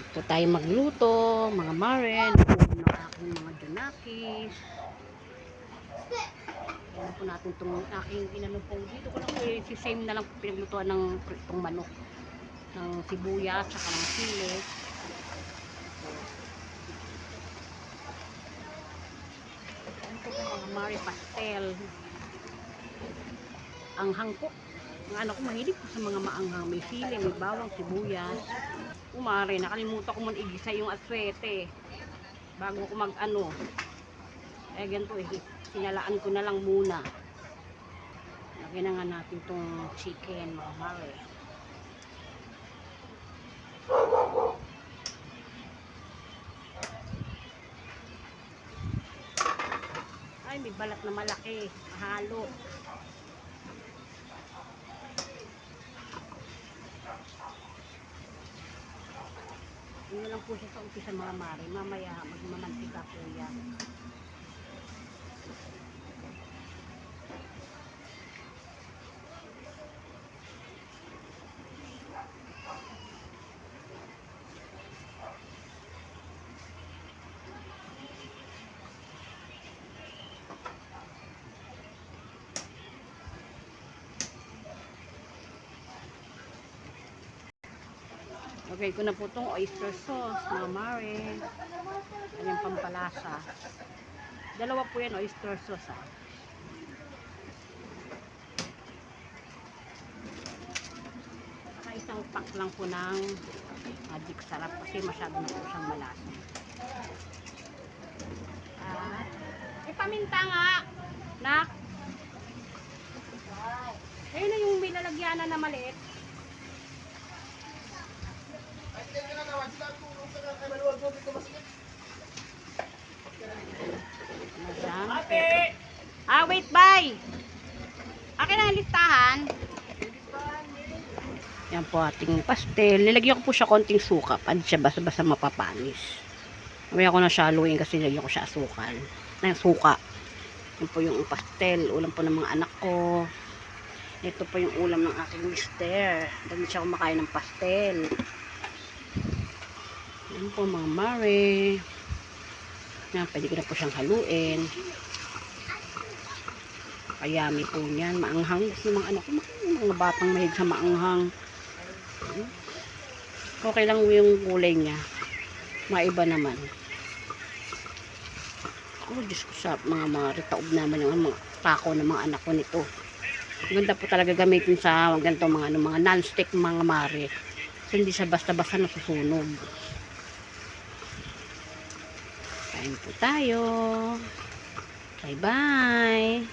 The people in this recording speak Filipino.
Po tayo magluto, mga maren, ng aking mga junakis. Ayan po natin itong aking inano po. Dito ko lang po same na lang po pinaglutuan ng itong manok. Ng sibuyas, saka ng sili. Ayan po mga mare pastel. Anghang po. Ang anak ko mahilig po sa mga maanghang. May sili, may bawang, sibuyas. Umari, nakalimutan ko muna igisa yung aswete bago ko mag-ano. Eh ganito sinalaan ko na lang muna. Lagyan na nga natin tong chicken, mga mare. Ay, may balat na malaki, mahalo. Yun lang po siya sa umpisa, mga mare. Mamaya magmamantika po yan. Okay ko na po itong oyster sauce, mga mare. Ayan, pampalasa. Dalawa po yan, oyster sauce, ha. Saka isang pack lang po ng magic sarap kasi masyado na po siyang malasa. Paminta nga, nak. Ayun na yung may lalagyanan na maliit. Wait, bye. Akin na ang listahan. Yan po ating pastel. Nilagyan ko po siya konting suka. Hindi siya basta-basta mapapanis. Mamaya ko na siya haluin kasi nilagyan ko siya asukal. Suka. Yan po yung pastel. Ulam po ng mga anak ko. Ito po yung ulam ng aking mister. Dahil siya kumakain ng pastel. Yan po mga mare. Yan, pwede ko na po siyang haluin. Kayami po niyan. Maanghang. Kasi mga anak ko, mga batang mahilig sa maanghang. Okay lang yung kulay niya. Maiba naman. Oh, Diyos ko sa mga taob naman yung mga tako ng mga anak ko nito. Ganda po talaga gamitin sa ganito mga non-stick mga mare. So, hindi siya basta-basta nasusunog. Kain po tayo. Bye-bye.